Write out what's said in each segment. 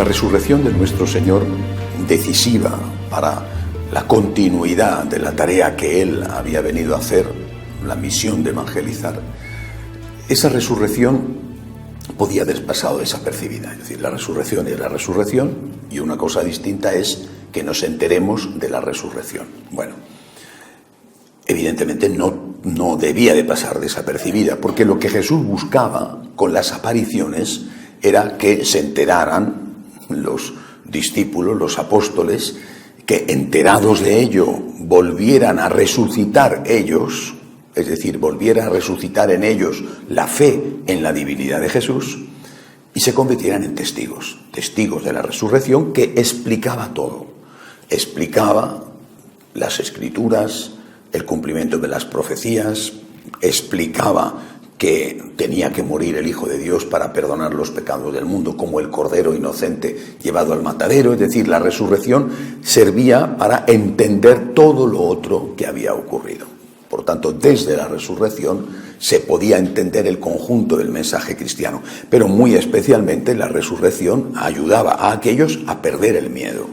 La resurrección de nuestro Señor, decisiva para la continuidad de la tarea que Él había venido a hacer, la misión de evangelizar, esa resurrección podía haber pasado desapercibida. Es decir, la resurrección es la resurrección y una cosa distinta es que nos enteremos de la resurrección. Bueno, evidentemente no debía de pasar desapercibida, porque lo que Jesús buscaba con las apariciones era que se enteraran los discípulos, los apóstoles, que enterados de ello volvieran a resucitar ellos, es decir, volviera a resucitar en ellos la fe en la divinidad de Jesús y se convirtieran en testigos de la resurrección, que explicaba todo, explicaba las Escrituras, el cumplimiento de las profecías, explicaba que tenía que morir el Hijo de Dios para perdonar los pecados del mundo, como el Cordero inocente llevado al matadero. Es decir, la resurrección servía para entender todo lo otro que había ocurrido. Por tanto, desde la resurrección se podía entender el conjunto del mensaje cristiano, pero muy especialmente la resurrección ayudaba a aquellos a perder el miedo.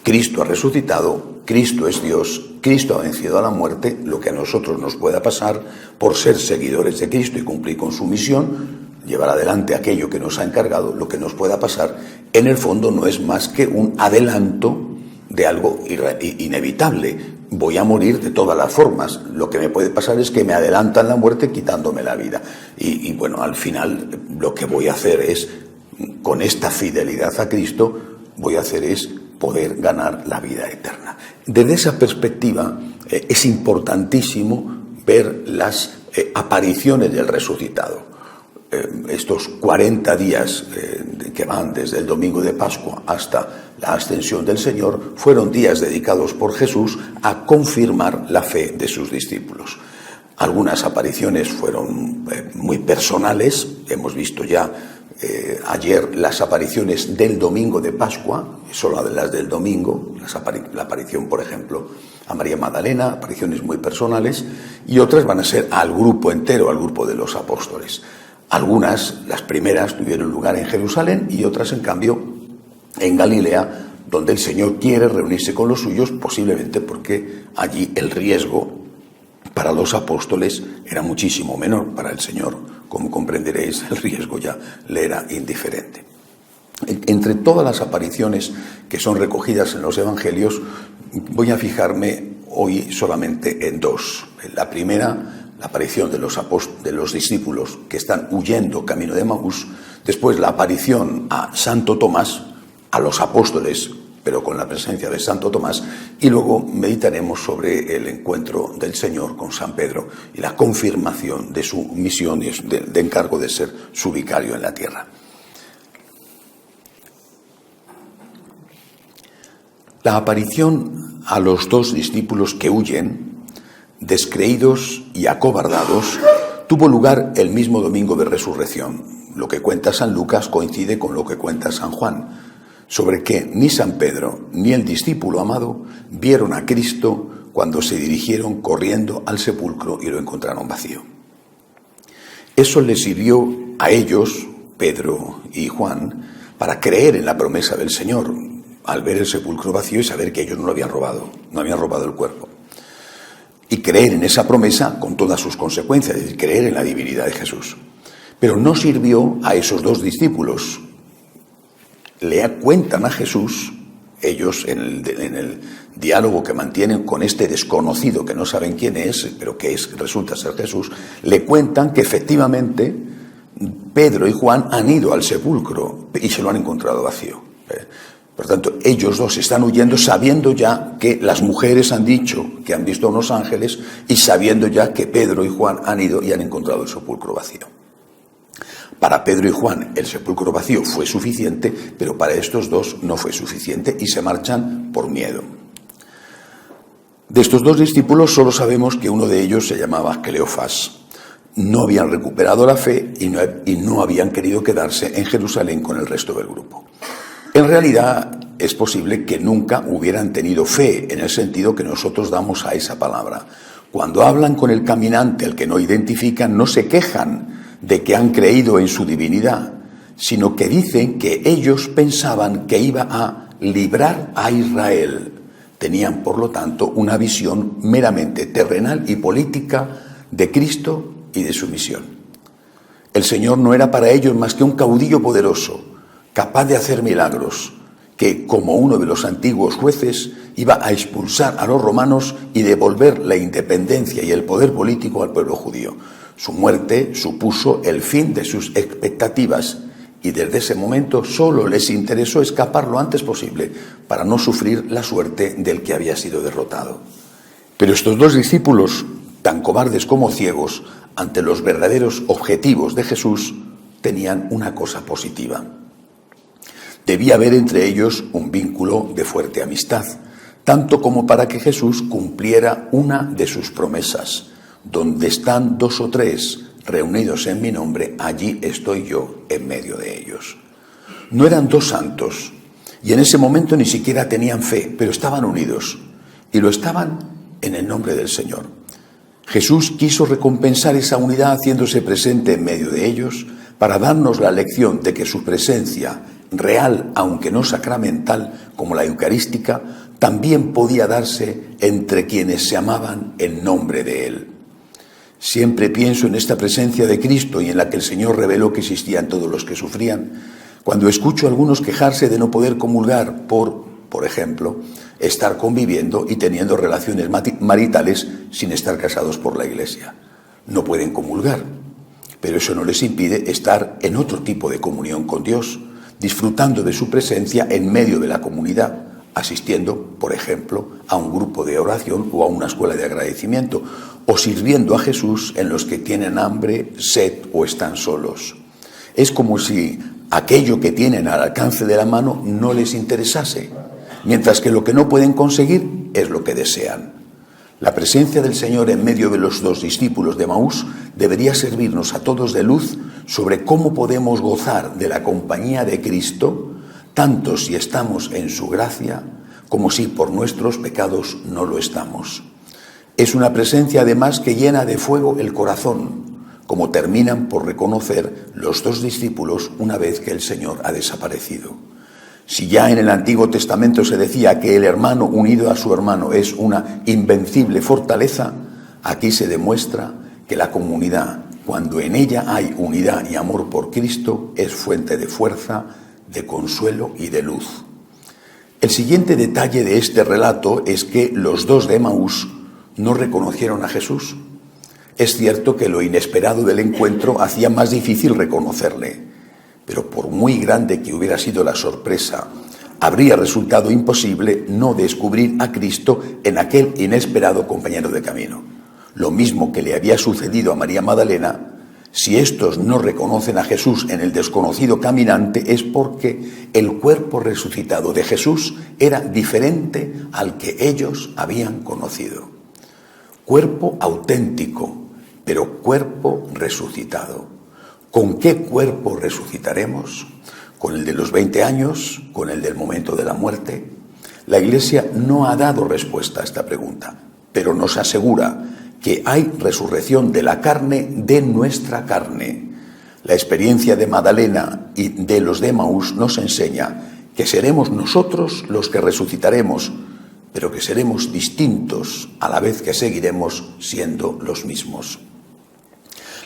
Cristo ha resucitado, Cristo es Dios, Cristo ha vencido a la muerte. Lo que a nosotros nos pueda pasar por ser seguidores de Cristo y cumplir con su misión, llevar adelante aquello que nos ha encargado, lo que nos pueda pasar, en el fondo no es más que un adelanto de algo inevitable. Voy a morir de todas las formas. Lo que me puede pasar es que me adelantan la muerte quitándome la vida. Y bueno, al final lo que voy a hacer es, con esta fidelidad a Cristo, voy a hacer es poder ganar la vida eterna. Desde esa perspectiva es importantísimo ver las apariciones del resucitado. Estos 40 días que van desde el domingo de Pascua hasta la ascensión del Señor fueron días dedicados por Jesús a confirmar la fe de sus discípulos. Algunas apariciones fueron muy personales. Hemos visto ya ayer las apariciones del domingo de Pascua, solo las del domingo, la aparición, por ejemplo, a María Magdalena, apariciones muy personales, y otras van a ser al grupo entero, al grupo de los apóstoles. Algunas, las primeras, tuvieron lugar en Jerusalén y otras, en cambio, en Galilea, donde el Señor quiere reunirse con los suyos, posiblemente porque allí el riesgo para los apóstoles era muchísimo menor. Para el Señor, como comprenderéis, el riesgo ya le era indiferente. Entre todas las apariciones que son recogidas en los evangelios, voy a fijarme hoy solamente en dos. La primera, la aparición de los discípulos que están huyendo camino de Emaús. Después, la aparición a Santo Tomás, a los apóstoles, pero con la presencia de Santo Tomás, y luego meditaremos sobre el encuentro del Señor con San Pedro y la confirmación de su misión y de encargo de ser su vicario en la tierra. La aparición a los dos discípulos que huyen, descreídos y acobardados, tuvo lugar el mismo domingo de resurrección. Lo que cuenta San Lucas coincide con lo que cuenta San Juan, sobre que ni San Pedro ni el discípulo amado vieron a Cristo cuando se dirigieron corriendo al sepulcro y lo encontraron vacío. Eso les sirvió a ellos, Pedro y Juan, para creer en la promesa del Señor, al ver el sepulcro vacío y saber que ellos no lo habían robado, no habían robado el cuerpo. Y creer en esa promesa con todas sus consecuencias, es decir, creer en la divinidad de Jesús. Pero no sirvió a esos dos discípulos. Le cuentan a Jesús, ellos en el diálogo que mantienen con este desconocido que no saben quién es, pero que resulta ser Jesús, le cuentan que efectivamente Pedro y Juan han ido al sepulcro y se lo han encontrado vacío. Por tanto, ellos dos están huyendo sabiendo ya que las mujeres han dicho que han visto a unos ángeles y sabiendo ya que Pedro y Juan han ido y han encontrado el sepulcro vacío. Para Pedro y Juan el sepulcro vacío fue suficiente, pero para estos dos no fue suficiente y se marchan por miedo. De estos dos discípulos solo sabemos que uno de ellos se llamaba Cleofás. No habían recuperado la fe y no habían querido quedarse en Jerusalén con el resto del grupo. En realidad es posible que nunca hubieran tenido fe en el sentido que nosotros damos a esa palabra. Cuando hablan con el caminante al que no identifican, no se quejan de que han creído en su divinidad, sino que dicen que ellos pensaban que iba a librar a Israel. Tenían, por lo tanto, una visión meramente terrenal y política de Cristo y de su misión. El Señor no era para ellos más que un caudillo poderoso, capaz de hacer milagros, que, como uno de los antiguos jueces, iba a expulsar a los romanos y devolver la independencia y el poder político al pueblo judío. Su muerte supuso el fin de sus expectativas y desde ese momento solo les interesó escapar lo antes posible para no sufrir la suerte del que había sido derrotado. Pero estos dos discípulos, tan cobardes como ciegos ante los verdaderos objetivos de Jesús, tenían una cosa positiva. Debía haber entre ellos un vínculo de fuerte amistad, tanto como para que Jesús cumpliera una de sus promesas: donde están 2 o 3 reunidos en mi nombre, allí estoy yo en medio de ellos. No eran 2 santos, y en ese momento ni siquiera tenían fe, pero estaban unidos, y lo estaban en el nombre del Señor. Jesús quiso recompensar esa unidad haciéndose presente en medio de ellos, para darnos la lección de que su presencia, real aunque no sacramental, como la eucarística, también podía darse entre quienes se amaban en nombre de Él. Siempre pienso en esta presencia de Cristo y en la que el Señor reveló que existían todos los que sufrían, cuando escucho a algunos quejarse de no poder comulgar por ejemplo, estar conviviendo y teniendo relaciones maritales sin estar casados por la Iglesia. No pueden comulgar, pero eso no les impide estar en otro tipo de comunión con Dios, disfrutando de su presencia en medio de la comunidad, asistiendo, por ejemplo, a un grupo de oración o a una escuela de agradecimiento, o sirviendo a Jesús en los que tienen hambre, sed o están solos. Es como si aquello que tienen al alcance de la mano no les interesase, mientras que lo que no pueden conseguir es lo que desean. La presencia del Señor en medio de los 2 discípulos de Emaús debería servirnos a todos de luz sobre cómo podemos gozar de la compañía de Cristo, tanto si estamos en su gracia como si por nuestros pecados no lo estamos. Es una presencia además que llena de fuego el corazón, como terminan por reconocer los 2 discípulos una vez que el Señor ha desaparecido. Si ya en el Antiguo Testamento se decía que el hermano unido a su hermano es una invencible fortaleza, aquí se demuestra que la comunidad, cuando en ella hay unidad y amor por Cristo, es fuente de fuerza, de consuelo y de luz. El siguiente detalle de este relato es que los 2 de Emaús no reconocieron a Jesús. Es cierto que lo inesperado del encuentro hacía más difícil reconocerle, pero por muy grande que hubiera sido la sorpresa, habría resultado imposible no descubrir a Cristo en aquel inesperado compañero de camino. Lo mismo que le había sucedido a María Magdalena, si estos no reconocen a Jesús en el desconocido caminante, es porque el cuerpo resucitado de Jesús era diferente al que ellos habían conocido. Cuerpo auténtico, pero cuerpo resucitado. ¿Con qué cuerpo resucitaremos? ¿Con el de los 20 años? ¿Con el del momento de la muerte? La Iglesia no ha dado respuesta a esta pregunta, pero nos asegura que hay resurrección de la carne, de nuestra carne. La experiencia de Magdalena y de los de Emaús nos enseña que seremos nosotros los que resucitaremos, pero que seremos distintos a la vez que seguiremos siendo los mismos.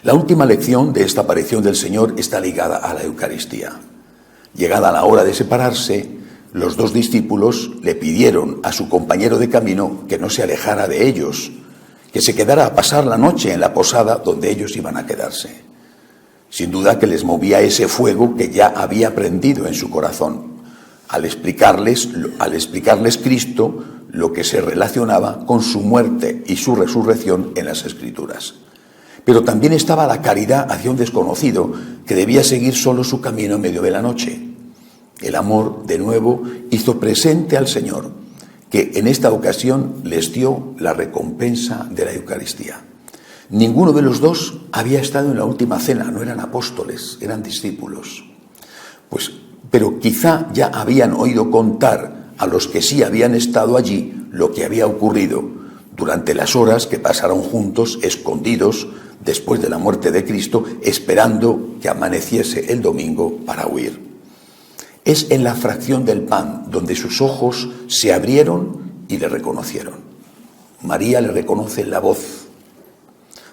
La última lección de esta aparición del Señor está ligada a la Eucaristía. Llegada la hora de separarse, los 2 discípulos le pidieron a su compañero de camino que no se alejara de ellos, que se quedara a pasar la noche en la posada donde ellos iban a quedarse. Sin duda que les movía ese fuego que ya había prendido en su corazón, al explicarles Cristo lo que se relacionaba con su muerte y su resurrección en las Escrituras. Pero también estaba la caridad hacia un desconocido que debía seguir solo su camino en medio de la noche. El amor, de nuevo, hizo presente al Señor, que en esta ocasión les dio la recompensa de la Eucaristía. Ninguno de los 2 había estado en la última cena, no eran apóstoles, eran discípulos. Pero quizá ya habían oído contar a los que sí habían estado allí lo que había ocurrido durante las horas que pasaron juntos, escondidos, después de la muerte de Cristo, esperando que amaneciese el domingo para huir. Es en la fracción del pan donde sus ojos se abrieron y le reconocieron. María le reconoce en la voz.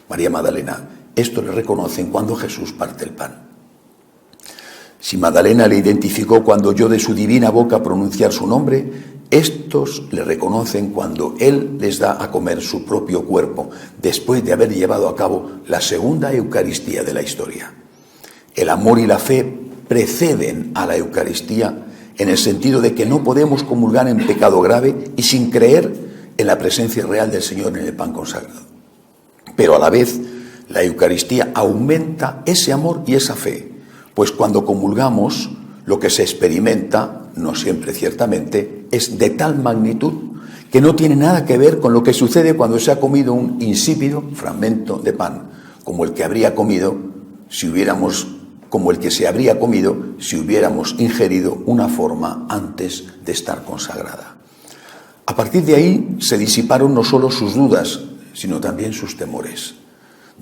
María Magdalena, esto le reconocen cuando Jesús parte el pan. Si Magdalena le identificó cuando oyó de su divina boca pronunciar su nombre, estos le reconocen cuando Él les da a comer su propio cuerpo, después de haber llevado a cabo la segunda Eucaristía de la historia. El amor y la fe preceden a la Eucaristía en el sentido de que no podemos comulgar en pecado grave y sin creer en la presencia real del Señor en el pan consagrado. Pero a la vez, la Eucaristía aumenta ese amor y esa fe, pues cuando comulgamos, lo que se experimenta, no siempre ciertamente, es de tal magnitud que no tiene nada que ver con lo que sucede cuando se ha comido un insípido fragmento de pan, como el que se habría comido si hubiéramos ingerido una forma antes de estar consagrada. A partir de ahí se disiparon no solo sus dudas, sino también sus temores.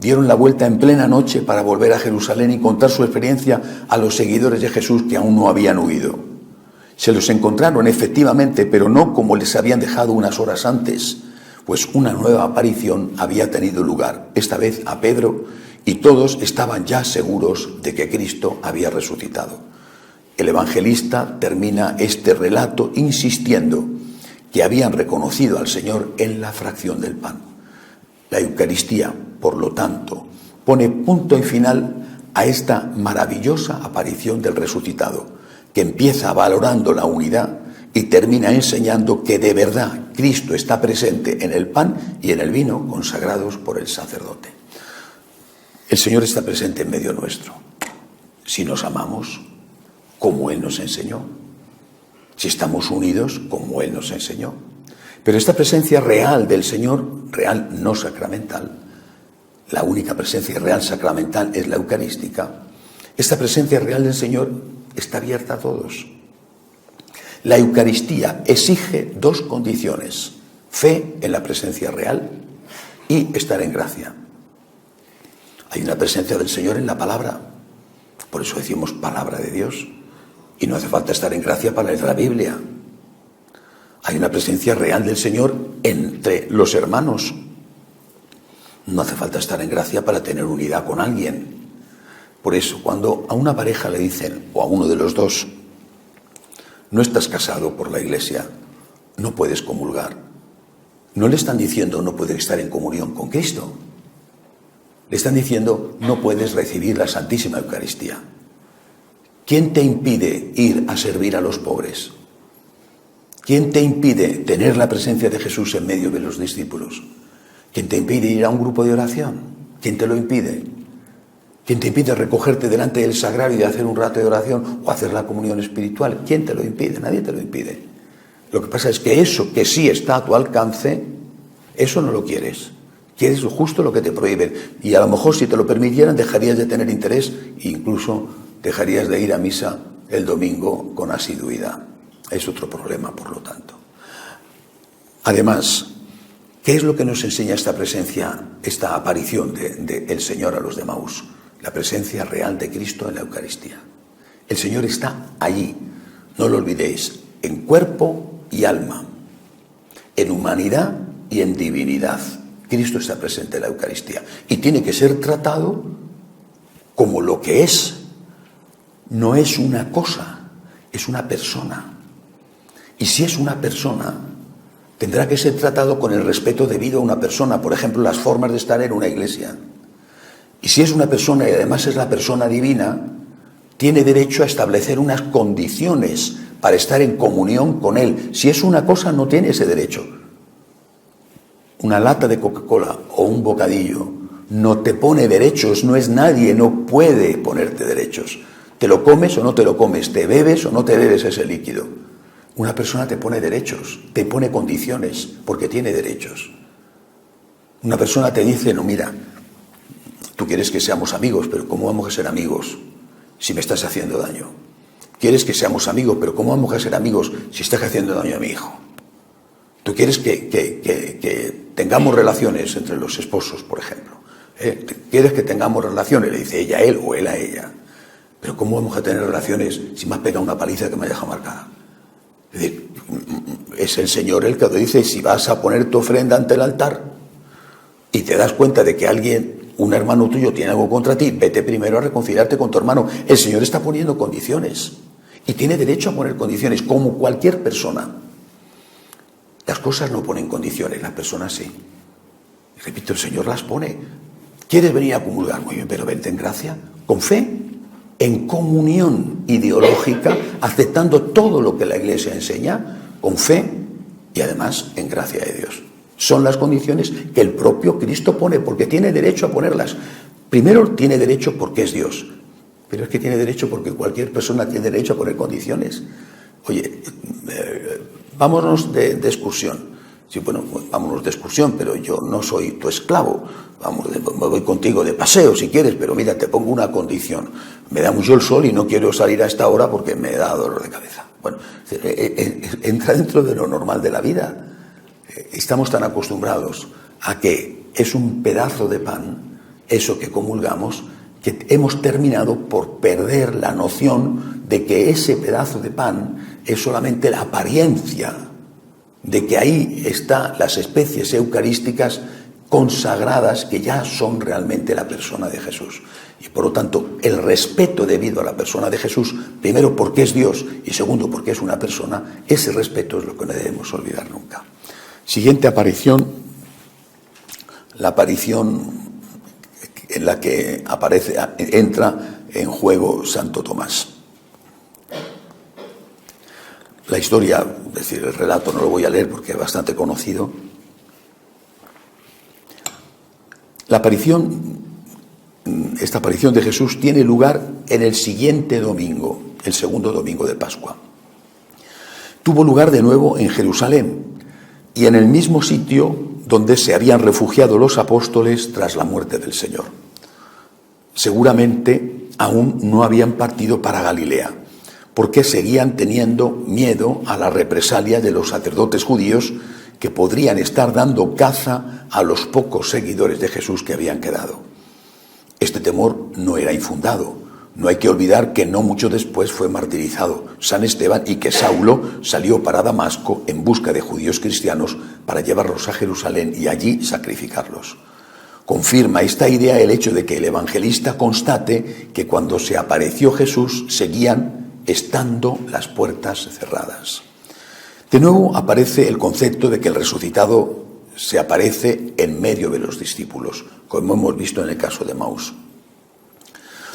Dieron la vuelta en plena noche para volver a Jerusalén y contar su experiencia a los seguidores de Jesús que aún no habían huido. Se los encontraron efectivamente, pero no como les habían dejado unas horas antes, pues una nueva aparición había tenido lugar, esta vez a Pedro, y todos estaban ya seguros de que Cristo había resucitado. El evangelista termina este relato insistiendo que habían reconocido al Señor en la fracción del pan. La Eucaristía, por lo tanto, pone punto y final a esta maravillosa aparición del resucitado, que empieza valorando la unidad y termina enseñando que de verdad Cristo está presente en el pan y en el vino consagrados por el sacerdote. El Señor está presente en medio nuestro, si nos amamos, como Él nos enseñó, si estamos unidos, como Él nos enseñó. Pero esta presencia real del Señor, real no sacramental, la única presencia real sacramental es la eucarística, esta presencia real del Señor está abierta a todos. La Eucaristía exige dos condiciones: fe en la presencia real y estar en gracia. Hay una presencia del Señor en la palabra, por eso decimos palabra de Dios, y no hace falta estar en gracia para leer la Biblia. Hay una presencia real del Señor entre los hermanos. No hace falta estar en gracia para tener unidad con alguien. Por eso, cuando a una pareja le dicen, o a uno de los dos, no estás casado por la Iglesia, no puedes comulgar, no le están diciendo no puedes estar en comunión con Cristo. Le están diciendo no puedes recibir la Santísima Eucaristía. ¿Quién te impide ir a servir a los pobres? ¿Quién te impide tener la presencia de Jesús en medio de los discípulos? ¿Quién te impide ir a un grupo de oración? ¿Quién te lo impide? ¿Quién te impide recogerte delante del sagrario y hacer un rato de oración o hacer la comunión espiritual? ¿Quién te lo impide? Nadie te lo impide. Lo que pasa es que eso que sí está a tu alcance, eso no lo quieres. Quieres justo lo que te prohíben. Y a lo mejor si te lo permitieran dejarías de tener interés e incluso dejarías de ir a misa el domingo con asiduidad. Es otro problema, por lo tanto. Además, ¿qué es lo que nos enseña esta presencia, esta aparición del Señor a los de Emaús? La presencia real de Cristo en la Eucaristía. El Señor está allí, no lo olvidéis, en cuerpo y alma, en humanidad y en divinidad. Cristo está presente en la Eucaristía y tiene que ser tratado como lo que es. No es una cosa, es una persona. Y si es una persona, tendrá que ser tratado con el respeto debido a una persona. Por ejemplo, las formas de estar en una iglesia. Y si es una persona y además es la persona divina, tiene derecho a establecer unas condiciones para estar en comunión con Él. Si es una cosa, no tiene ese derecho. Una lata de Coca-Cola o un bocadillo no te pone derechos, no es nadie, no puede ponerte derechos. Te lo comes o no te lo comes, te bebes o no te bebes ese líquido. Una persona te pone derechos, te pone condiciones, porque tiene derechos. Una persona te dice, no, mira, tú quieres que seamos amigos, pero ¿cómo vamos a ser amigos si me estás haciendo daño? Quieres que seamos amigos, pero ¿cómo vamos a ser amigos si estás haciendo daño a mi hijo? Tú quieres que tengamos relaciones entre los esposos, por ejemplo. ¿Quieres que tengamos relaciones? Le dice ella a él o él a ella. Pero ¿cómo vamos a tener relaciones si me has pegado una paliza que me deja marcada? Es decir, es el Señor el que te dice, si vas a poner tu ofrenda ante el altar y te das cuenta de que alguien, un hermano tuyo, tiene algo contra ti, vete primero a reconciliarte con tu hermano. El Señor está poniendo condiciones y tiene derecho a poner condiciones, como cualquier persona. Las cosas no ponen condiciones, las personas sí. Y repito, el Señor las pone. ¿Quieres venir a comulgar? Muy bien, pero vente en gracia, con fe, en comunión ideológica, aceptando todo lo que la Iglesia enseña, con fe y además en gracia de Dios. Son las condiciones que el propio Cristo pone, porque tiene derecho a ponerlas. Primero tiene derecho porque es Dios, pero es que tiene derecho porque cualquier persona tiene derecho a poner condiciones. Oye, vámonos de excursión. Sí, bueno, vámonos de excursión, pero yo no soy tu esclavo. Vamos, me voy contigo de paseo si quieres, pero mira, te pongo una condición. Me da mucho el sol y no quiero salir a esta hora porque me da dolor de cabeza. Bueno, entra dentro de lo normal de la vida. Estamos tan acostumbrados a que es un pedazo de pan, eso que comulgamos, que hemos terminado por perder la noción de que ese pedazo de pan es solamente la apariencia, de que ahí están las especies eucarísticas consagradas que ya son realmente la persona de Jesús. Y por lo tanto, el respeto debido a la persona de Jesús, primero porque es Dios y segundo porque es una persona, ese respeto es lo que no debemos olvidar nunca. Siguiente aparición, la aparición en la que entra en juego Santo Tomás. La historia, es decir, el relato no lo voy a leer porque es bastante conocido. Esta aparición de Jesús tiene lugar en el siguiente domingo, el segundo domingo de Pascua. Tuvo lugar de nuevo en Jerusalén y en el mismo sitio donde se habían refugiado los apóstoles tras la muerte del Señor. Seguramente aún no habían partido para Galilea, porque seguían teniendo miedo a la represalia de los sacerdotes judíos que podrían estar dando caza a los pocos seguidores de Jesús que habían quedado. Este temor no era infundado. No hay que olvidar que no mucho después fue martirizado San Esteban y que Saulo salió para Damasco en busca de judíos cristianos para llevarlos a Jerusalén y allí sacrificarlos. Confirma esta idea el hecho de que el evangelista constate que cuando se apareció Jesús seguían estando las puertas cerradas. De nuevo aparece el concepto de que el resucitado se aparece en medio de los discípulos, como hemos visto en el caso de Maús.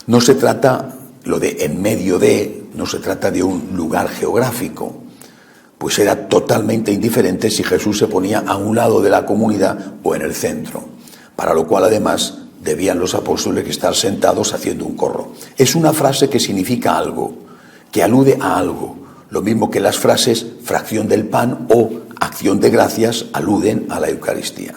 No se trata, lo de en medio de, no se trata de un lugar geográfico, pues era totalmente indiferente si Jesús se ponía a un lado de la comunidad o en el centro, para lo cual además debían los apóstoles estar sentados haciendo un corro. Es una frase que significa algo, que alude a algo, lo mismo que las frases fracción del pan o acción de gracias aluden a la Eucaristía.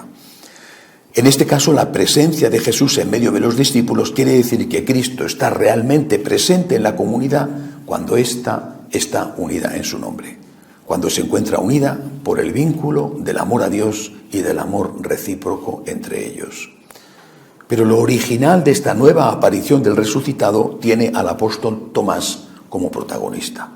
En este caso, la presencia de Jesús en medio de los discípulos quiere decir que Cristo está realmente presente en la comunidad cuando ésta está unida en su nombre, cuando se encuentra unida por el vínculo del amor a Dios y del amor recíproco entre ellos. Pero lo original de esta nueva aparición del resucitado tiene al apóstol Tomás como protagonista.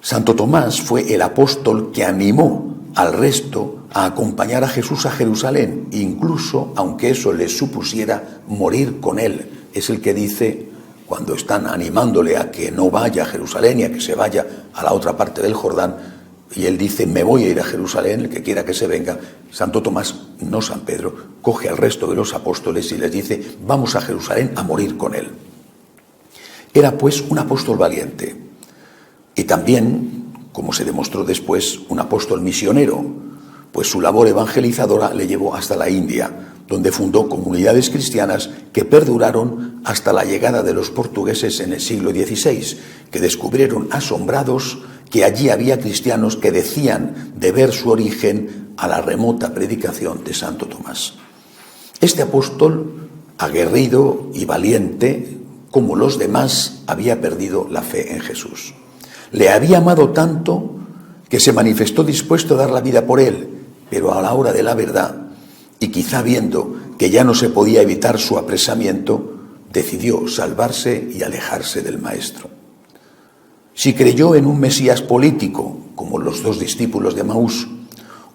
Santo Tomás fue el apóstol que animó al resto a acompañar a Jesús a Jerusalén, incluso aunque eso les supusiera morir con él. Es el que dice, cuando están animándole a que no vaya a Jerusalén y a que se vaya a la otra parte del Jordán, y él dice, me voy a ir a Jerusalén, el que quiera que se venga. Santo Tomás, no San Pedro, coge al resto de los apóstoles y les dice, vamos a Jerusalén a morir con él. Era pues un apóstol valiente y también, como se demostró después, un apóstol misionero, pues su labor evangelizadora le llevó hasta la India, donde fundó comunidades cristianas que perduraron hasta la llegada de los portugueses en el siglo XVI, que descubrieron asombrados que allí había cristianos que decían deber su origen a la remota predicación de Santo Tomás. Este apóstol, aguerrido y valiente, como los demás, había perdido la fe en Jesús. Le había amado tanto que se manifestó dispuesto a dar la vida por él, pero a la hora de la verdad, y quizá viendo que ya no se podía evitar su apresamiento, decidió salvarse y alejarse del Maestro. Si creyó en un Mesías político, como los dos discípulos de Emaús,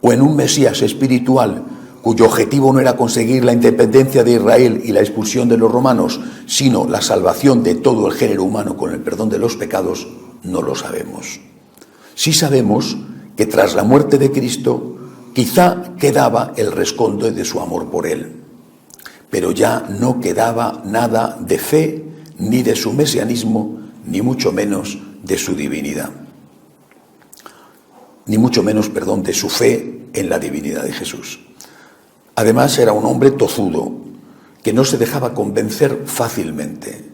o en un Mesías espiritual, cuyo objetivo no era conseguir la independencia de Israel y la expulsión de los romanos, sino la salvación de todo el género humano con el perdón de los pecados, no lo sabemos. Sí sabemos que tras la muerte de Cristo, quizá quedaba el rescoldo de su amor por él, pero ya no quedaba nada de fe, ni de su mesianismo, ni mucho menos de su divinidad. Ni mucho menos, de su fe en la divinidad de Jesús. Además, era un hombre tozudo, que no se dejaba convencer fácilmente,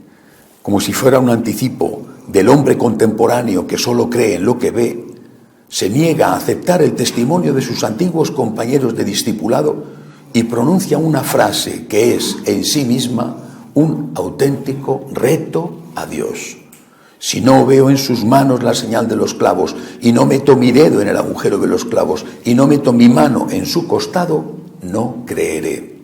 como si fuera un anticipo del hombre contemporáneo que solo cree en lo que ve. Se niega a aceptar el testimonio de sus antiguos compañeros de discipulado y pronuncia una frase que es en sí misma un auténtico reto a Dios. Si no veo en sus manos la señal de los clavos, y no meto mi dedo en el agujero de los clavos, y no meto mi mano en su costado, no creeré.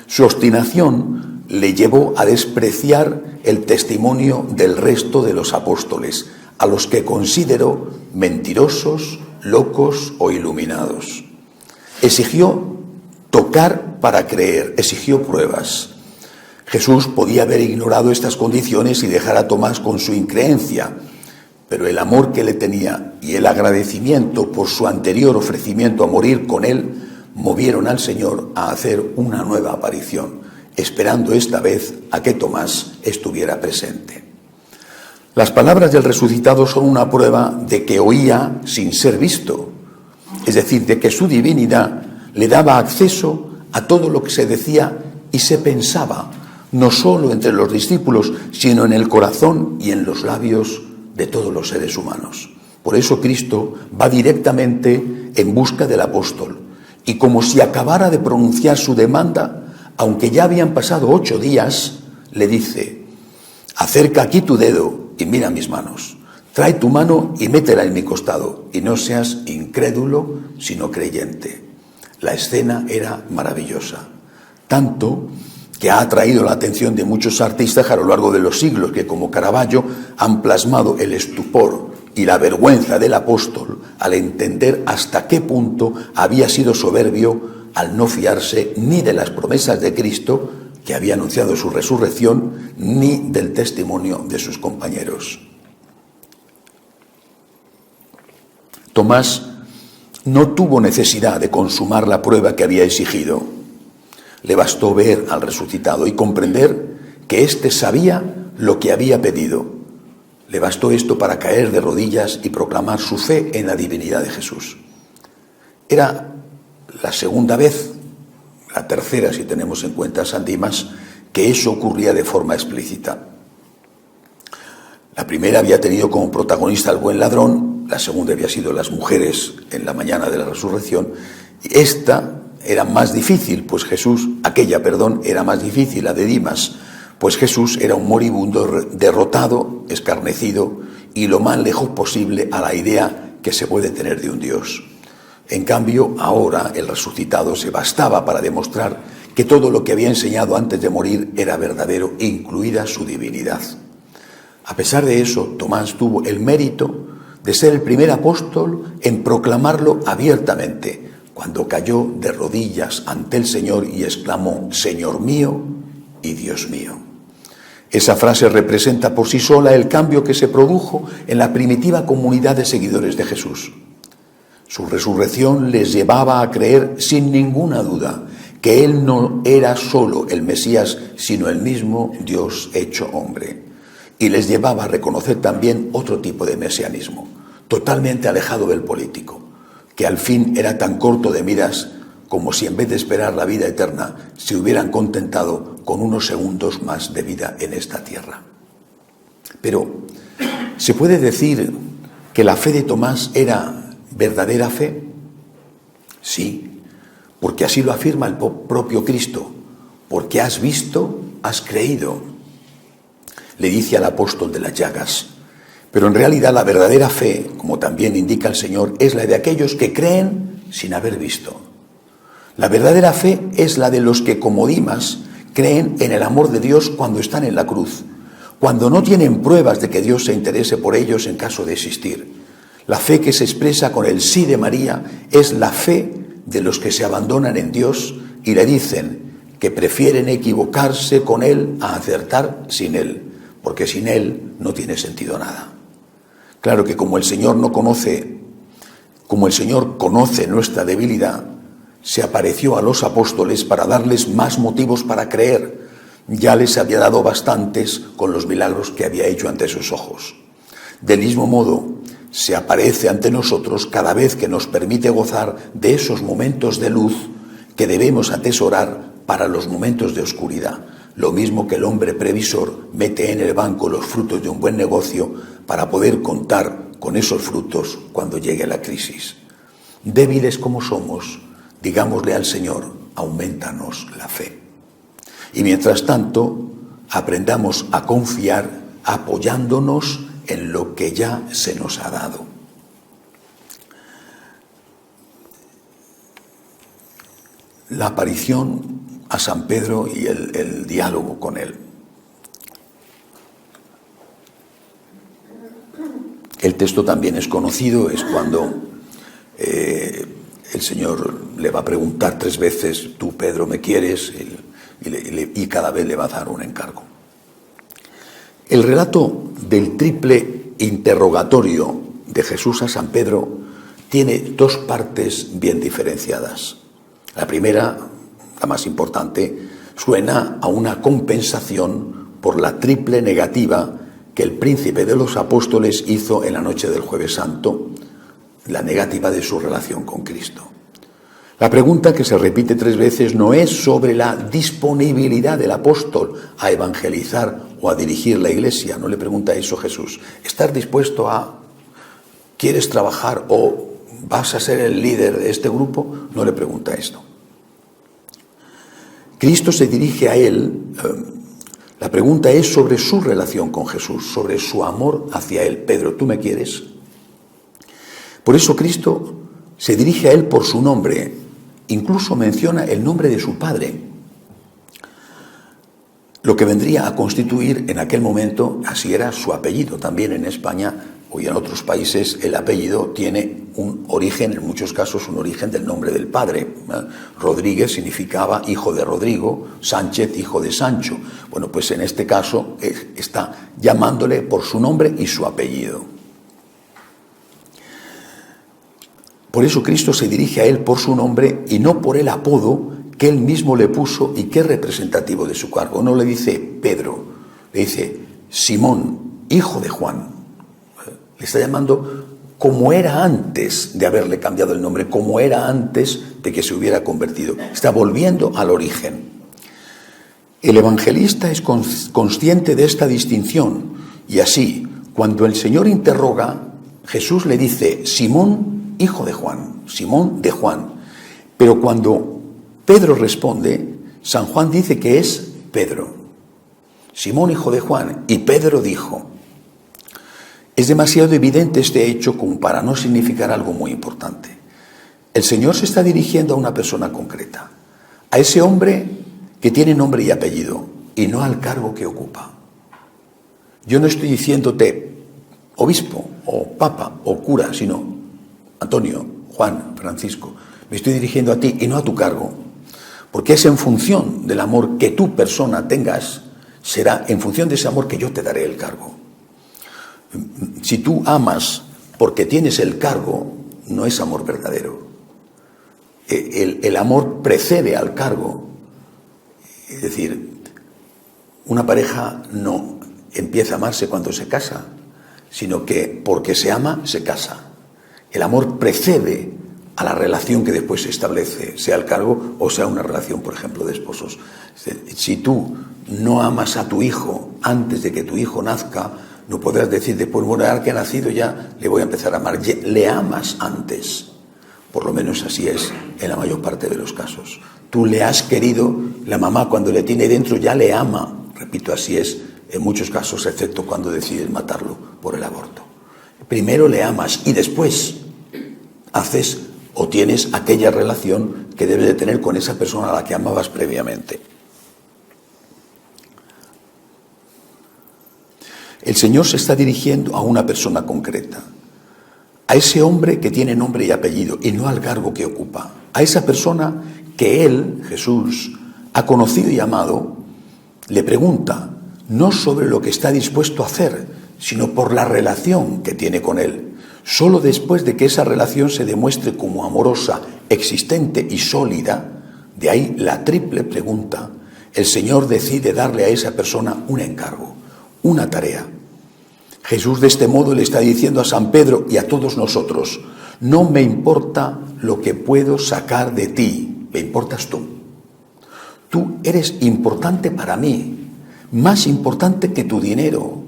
Su obstinación le llevó a despreciar el testimonio del resto de los apóstoles, a los que consideró mentirosos, locos o iluminados. Exigió tocar para creer, exigió pruebas. Jesús podía haber ignorado estas condiciones y dejar a Tomás con su increencia, pero el amor que le tenía y el agradecimiento por su anterior ofrecimiento a morir con él movieron al Señor a hacer una nueva aparición, esperando esta vez a que Tomás estuviera presente. Las palabras del resucitado son una prueba de que oía sin ser visto, es decir, de que su divinidad le daba acceso a todo lo que se decía y se pensaba, no solo entre los discípulos, sino en el corazón y en los labios de todos los seres humanos. Por eso Cristo va directamente en busca del apóstol, y como si acabara de pronunciar su demanda, aunque ya habían pasado 8 días, le dice: acerca aquí tu dedo y mira mis manos, trae tu mano y métela en mi costado, y no seas incrédulo, sino creyente. La escena era maravillosa, tanto que ha atraído la atención de muchos artistas a lo largo de los siglos, que como Caravaggio han plasmado el estupor y la vergüenza del apóstol al entender hasta qué punto había sido soberbio al no fiarse ni de las promesas de Cristo, que había anunciado su resurrección, ni del testimonio de sus compañeros. Tomás no tuvo necesidad de consumar la prueba que había exigido. Le bastó ver al resucitado y comprender que éste sabía lo que había pedido. Le bastó esto para caer de rodillas y proclamar su fe en la divinidad de Jesús. Era la segunda vez, la tercera si tenemos en cuenta a San Dimas, que eso ocurría de forma explícita. La primera había tenido como protagonista al buen ladrón, la segunda había sido las mujeres en la mañana de la resurrección, y esta era más difícil, era más difícil, la de Dimas, pues Jesús era un moribundo derrotado, escarnecido y lo más lejos posible a la idea que se puede tener de un Dios. En cambio, ahora el resucitado se bastaba para demostrar que todo lo que había enseñado antes de morir era verdadero, incluida su divinidad. A pesar de eso, Tomás tuvo el mérito de ser el primer apóstol en proclamarlo abiertamente, cuando cayó de rodillas ante el Señor y exclamó: Señor mío y Dios mío. Esa frase representa por sí sola el cambio que se produjo en la primitiva comunidad de seguidores de Jesús. Su resurrección les llevaba a creer sin ninguna duda que Él no era solo el Mesías, sino el mismo Dios hecho hombre. Y les llevaba a reconocer también otro tipo de mesianismo, totalmente alejado del político, que al fin era tan corto de miras como si en vez de esperar la vida eterna se hubieran contentado con unos segundos más de vida en esta tierra. Pero, ¿se puede decir que la fe de Tomás era verdadera fe? Sí, porque así lo afirma el propio Cristo: porque has visto, has creído, le dice al apóstol de las llagas. Pero en realidad la verdadera fe, como también indica el Señor, es la de aquellos que creen sin haber visto. La verdadera fe es la de los que, como Dimas, creen en el amor de Dios cuando están en la cruz, cuando no tienen pruebas de que Dios se interese por ellos en caso de existir. La fe que se expresa con el sí de María es la fe de los que se abandonan en Dios y le dicen que prefieren equivocarse con Él a acertar sin Él, porque sin Él no tiene sentido nada. Claro que como el Señor conoce nuestra debilidad, se apareció a los apóstoles para darles más motivos para creer. Ya les había dado bastantes con los milagros que había hecho ante sus ojos. Del mismo modo, se aparece ante nosotros cada vez que nos permite gozar de esos momentos de luz que debemos atesorar para los momentos de oscuridad. Lo mismo que el hombre previsor mete en el banco los frutos de un buen negocio para poder contar con esos frutos cuando llegue la crisis. Débiles como somos, digámosle al Señor, aumentanos la fe. Y mientras tanto, aprendamos a confiar apoyándonos en lo que ya se nos ha dado. La aparición a San Pedro y el diálogo con él. El texto también es conocido, es cuando el Señor le va a preguntar 3 veces, ¿tú, Pedro, me quieres? Y cada vez le va a dar un encargo. El relato del triple interrogatorio de Jesús a San Pedro tiene 2 partes bien diferenciadas. La primera, la más importante, suena a una compensación por la triple negativa que el príncipe de los apóstoles hizo en la noche del Jueves Santo, la negativa de su relación con Cristo. La pregunta, que se repite 3 veces, no es sobre la disponibilidad del apóstol a evangelizar o a dirigir la iglesia. No le pregunta eso Jesús. ¿Estás dispuesto a, quieres trabajar o vas a ser el líder de este grupo? No le pregunta esto. Cristo se dirige a él. La pregunta es sobre su relación con Jesús, sobre su amor hacia él. Pedro, ¿tú me quieres? Por eso Cristo se dirige a él por su nombre. Incluso menciona el nombre de su padre, lo que vendría a constituir en aquel momento, así era su apellido. También en España o en otros países el apellido tiene un origen, en muchos casos un origen del nombre del padre. Rodríguez significaba hijo de Rodrigo, Sánchez hijo de Sancho. Bueno, pues en este caso está llamándole por su nombre y su apellido. Por eso Cristo se dirige a él por su nombre y no por el apodo que él mismo le puso y que es representativo de su cargo. No le dice Pedro, le dice Simón, hijo de Juan. Le está llamando como era antes de haberle cambiado el nombre, como era antes de que se hubiera convertido. Está volviendo al origen. El evangelista es consciente de esta distinción y así, cuando el Señor interroga, Jesús le dice Simón, hijo de Juan, Simón de Juan. Pero cuando Pedro responde, San Juan dice que es Pedro. Simón, hijo de Juan. Y Pedro dijo. Es demasiado evidente este hecho como para no significar algo muy importante. El Señor se está dirigiendo a una persona concreta, a ese hombre que tiene nombre y apellido, y no al cargo que ocupa. Yo no estoy diciéndote obispo, o papa, o cura, sino Antonio, Juan, Francisco. Me estoy dirigiendo a ti y no a tu cargo, porque es en función del amor que tu persona tengas, será en función de ese amor que yo te daré el cargo. Si tú amas porque tienes el cargo, no es amor verdadero. El amor precede al cargo. Es decir, una pareja no empieza a amarse cuando se casa, sino que porque se ama, se casa. El amor precede a la relación que después se establece, sea el cargo o sea una relación, por ejemplo, de esposos. Si tú no amas a tu hijo antes de que tu hijo nazca, no podrás decir después, bueno, ahora que ha nacido ya le voy a empezar a amar. Le amas antes. Por lo menos así es en la mayor parte de los casos. Tú le has querido, la mamá cuando le tiene dentro ya le ama. Repito, así es en muchos casos, excepto cuando decides matarlo por el aborto. Primero le amas y después haces o tienes aquella relación que debes de tener con esa persona a la que amabas previamente. El Señor se está dirigiendo a una persona concreta, a ese hombre que tiene nombre y apellido y no al cargo que ocupa, a esa persona que Él, Jesús, ha conocido y amado. Le pregunta no sobre lo que está dispuesto a hacer, sino por la relación que tiene con Él. Solo después de que esa relación se demuestre como amorosa, existente y sólida, de ahí la triple pregunta, el Señor decide darle a esa persona un encargo, una tarea. Jesús de este modo le está diciendo a San Pedro y a todos nosotros, no me importa lo que puedo sacar de ti, me importas tú. Tú eres importante para mí, más importante que tu dinero,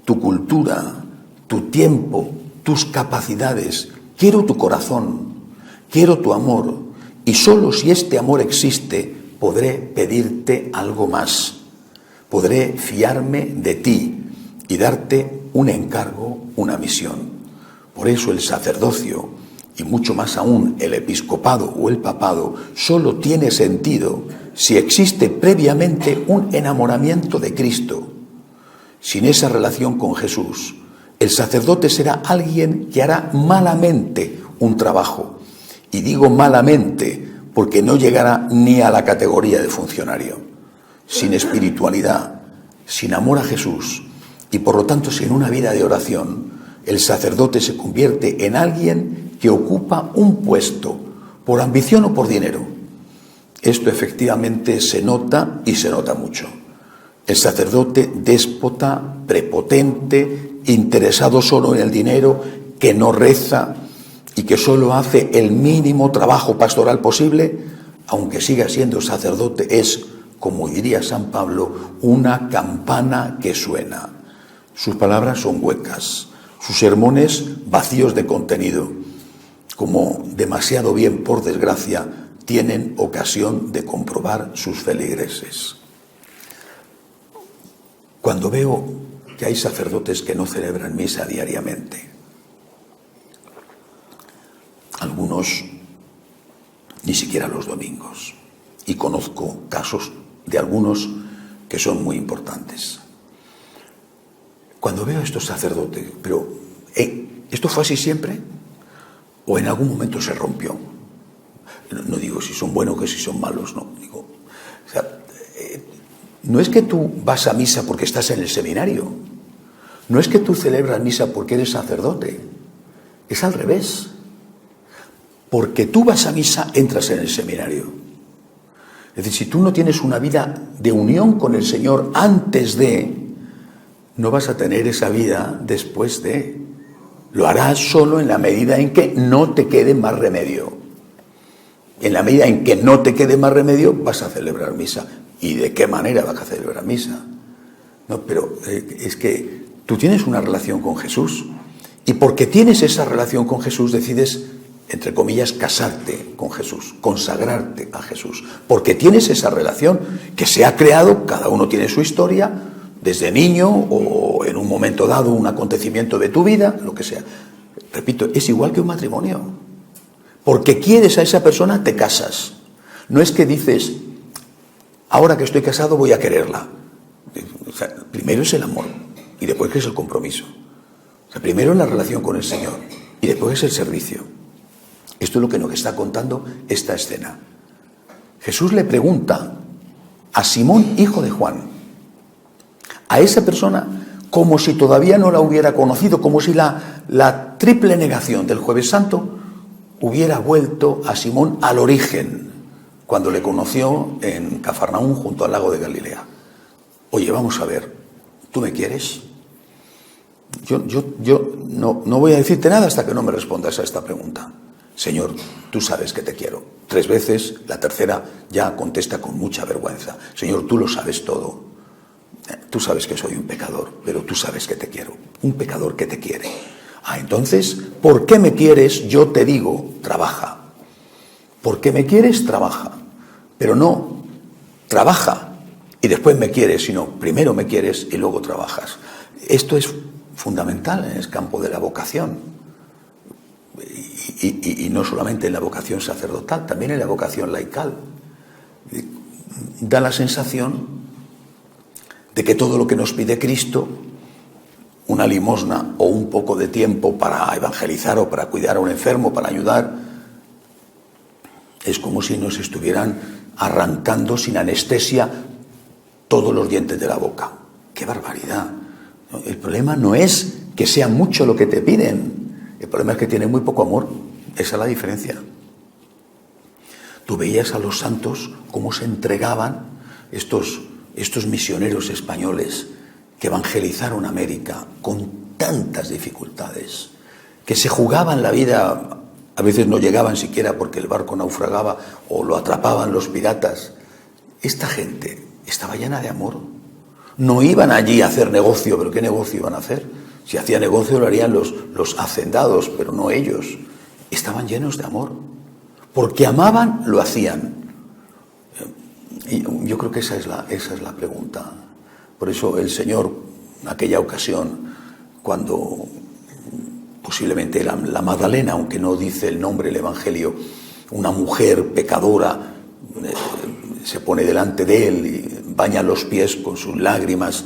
tu cultura, tu tiempo, tus capacidades. Quiero tu corazón, quiero tu amor, y solo si este amor existe podré pedirte algo más. Podré fiarme de ti y darte un encargo, una misión. Por eso el sacerdocio, y mucho más aún el episcopado o el papado, solo tiene sentido si existe previamente un enamoramiento de Cristo. Sin esa relación con Jesús, el sacerdote será alguien que hará malamente un trabajo. Y digo malamente porque no llegará ni a la categoría de funcionario. Sin espiritualidad, sin amor a Jesús y por lo tanto sin una vida de oración, el sacerdote se convierte en alguien que ocupa un puesto por ambición o por dinero. Esto efectivamente se nota y se nota mucho. El sacerdote déspota, prepotente, interesado solo en el dinero, que no reza y que solo hace el mínimo trabajo pastoral posible, aunque siga siendo sacerdote, es, como diría San Pablo, una campana que suena. Sus palabras son huecas, sus sermones vacíos de contenido, como demasiado bien, por desgracia, tienen ocasión de comprobar sus feligreses. Cuando veo que hay sacerdotes que no celebran misa diariamente, algunos ni siquiera los domingos, y conozco casos de algunos que son muy importantes. Cuando veo a estos sacerdotes, pero ¿esto fue así siempre? ¿O en algún momento se rompió? No digo si son buenos o que si son malos, no. Digo, o sea, no es que tú vas a misa porque estás en el seminario. No es que tú celebras misa porque eres sacerdote. Es al revés. Porque tú vas a misa, entras en el seminario. Es decir, si tú no tienes una vida de unión con el Señor antes de, no vas a tener esa vida después de. Lo harás solo en la medida en que no te quede más remedio. En la medida en que no te quede más remedio, vas a celebrar misa. ¿Y de qué manera vas a celebrar misa? No, pero es que tú tienes una relación con Jesús. Y porque tienes esa relación con Jesús, decides, entre comillas, casarte con Jesús, consagrarte a Jesús. Porque tienes esa relación que se ha creado, cada uno tiene su historia, desde niño o en un momento dado, un acontecimiento de tu vida, lo que sea. Repito, es igual que un matrimonio. Porque quieres a esa persona, te casas. No es que dices, ahora que estoy casado voy a quererla. O sea, primero es el amor y después es el compromiso. O sea, primero es la relación con el Señor y después es el servicio. Esto es lo que nos está contando esta escena. Jesús le pregunta a Simón, hijo de Juan, a esa persona, como si todavía no la hubiera conocido, como si la triple negación del Jueves Santo hubiera vuelto a Simón al origen, cuando le conoció en Cafarnaúm junto al lago de Galilea. Oye, vamos a ver, ¿tú me quieres? Yo no voy a decirte nada hasta que no me respondas a esta pregunta. Señor, tú sabes que te quiero. 3 veces, la tercera ya contesta con mucha vergüenza. Señor, tú lo sabes todo. Tú sabes que soy un pecador, pero tú sabes que te quiero. Un pecador que te quiere. Entonces, ¿por qué me quieres? Yo te digo, trabaja. Porque me quieres, trabaja. Pero no, trabaja y después me quieres, sino primero me quieres y luego trabajas. Esto es fundamental en el campo de la vocación. y no solamente en la vocación sacerdotal, también en la vocación laical. Da la sensación de que todo lo que nos pide Cristo, una limosna o un poco de tiempo para evangelizar o para cuidar a un enfermo, para ayudar, es como si nos estuvieran arrancando sin anestesia todos los dientes de la boca. ¡Qué barbaridad! El problema no es que sea mucho lo que te piden, el problema es que tienen muy poco amor. Esa es la diferencia. Tú veías a los santos cómo se entregaban estos misioneros españoles que evangelizaron América con tantas dificultades, que se jugaban la vida, a veces no llegaban siquiera porque el barco naufragaba o lo atrapaban los piratas. Esta gente estaba llena de amor. No iban allí a hacer negocio, pero ¿qué negocio iban a hacer? Si hacía negocio lo harían los hacendados, pero no ellos. Estaban llenos de amor. Porque amaban, lo hacían. Y yo creo que esa es la pregunta. Por eso el Señor, en aquella ocasión, cuando posiblemente era la Magdalena, aunque no dice el nombre el Evangelio, una mujer pecadora, se pone delante de él y baña los pies con sus lágrimas,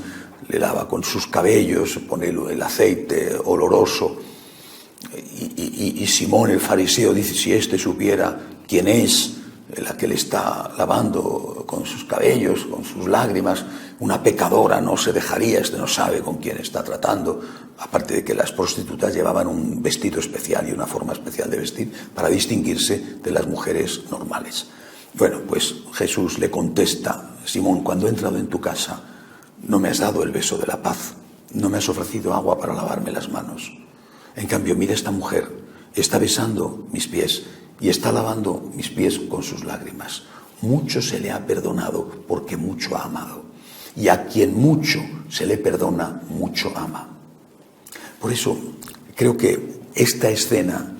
le lava con sus cabellos, pone el aceite oloroso. Y Simón el fariseo dice, si éste supiera quién es la que le está lavando con sus cabellos, con sus lágrimas, una pecadora no se dejaría, este no sabe con quién está tratando, aparte de que las prostitutas llevaban un vestido especial y una forma especial de vestir para distinguirse de las mujeres normales. Bueno, pues Jesús le contesta, Simón, cuando he entrado en tu casa, no me has dado el beso de la paz, no me has ofrecido agua para lavarme las manos. En cambio, mira esta mujer, está besando mis pies y está lavando mis pies con sus lágrimas. Mucho se le ha perdonado porque mucho ha amado. Y a quien mucho se le perdona, mucho ama. Por eso, creo que esta escena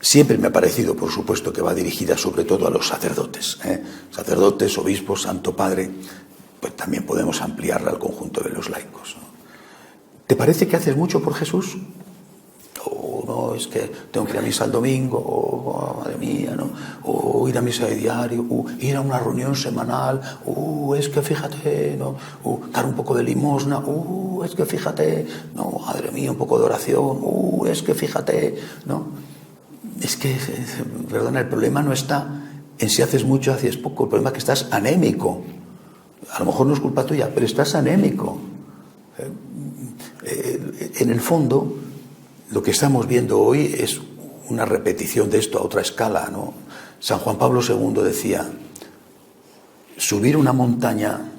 siempre me ha parecido, por supuesto, que va dirigida sobre todo a los sacerdotes. Sacerdotes, obispos, Santo Padre, pues también podemos ampliarla al conjunto de los laicos, ¿no? ¿Te parece que haces mucho por Jesús? No, es que tengo que ir a misa el domingo, madre mía, ¿no? O ir a misa de diario, ir a una reunión semanal, es que fíjate, ¿no? Dar un poco de limosna, es que fíjate, no, madre mía, un poco de oración, es que fíjate, ¿no? Es que, perdona, el problema no está en si haces mucho o haces poco, el problema es que estás anémico. A lo mejor no es culpa tuya, pero estás anémico. En el fondo, lo que estamos viendo hoy es una repetición de esto a otra escala, ¿no? San Juan Pablo II decía, subir una montaña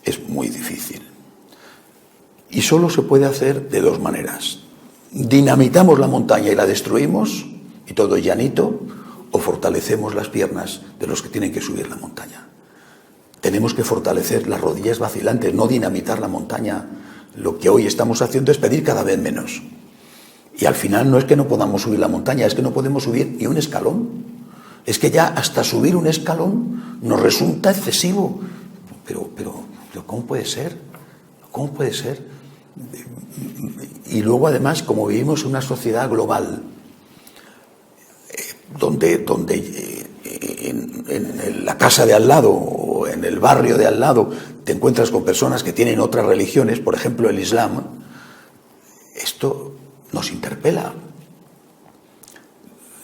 es muy difícil y solo se puede hacer de dos maneras. Dinamitamos la montaña y la destruimos y todo es llanito, o fortalecemos las piernas de los que tienen que subir la montaña. Tenemos que fortalecer las rodillas vacilantes, no dinamitar la montaña. Lo que hoy estamos haciendo es pedir cada vez menos. Y al final no es que no podamos subir la montaña, es que no podemos subir ni un escalón. Es que ya hasta subir un escalón nos resulta excesivo. Pero ¿cómo puede ser? ¿Cómo puede ser? Y luego además, como vivimos en una sociedad global, donde en la casa de al lado o en el barrio de al lado te encuentras con personas que tienen otras religiones, por ejemplo el Islam, esto nos interpela.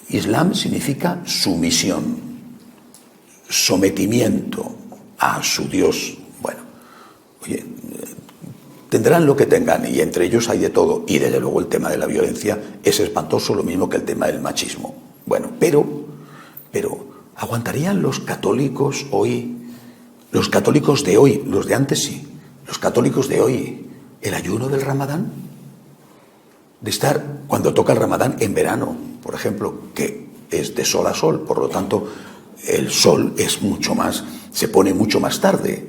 Islam significa sumisión, sometimiento a su Dios. Bueno, oye, tendrán lo que tengan y entre ellos hay de todo. Y desde luego el tema de la violencia es espantoso, lo mismo que el tema del machismo. Bueno, pero ¿aguantarían los católicos hoy, los católicos de hoy, los de antes sí, los católicos de hoy, el ayuno del Ramadán? De estar, cuando toca el Ramadán, en verano, por ejemplo, que es de sol a sol, por lo tanto, el sol es mucho más, se pone mucho más tarde.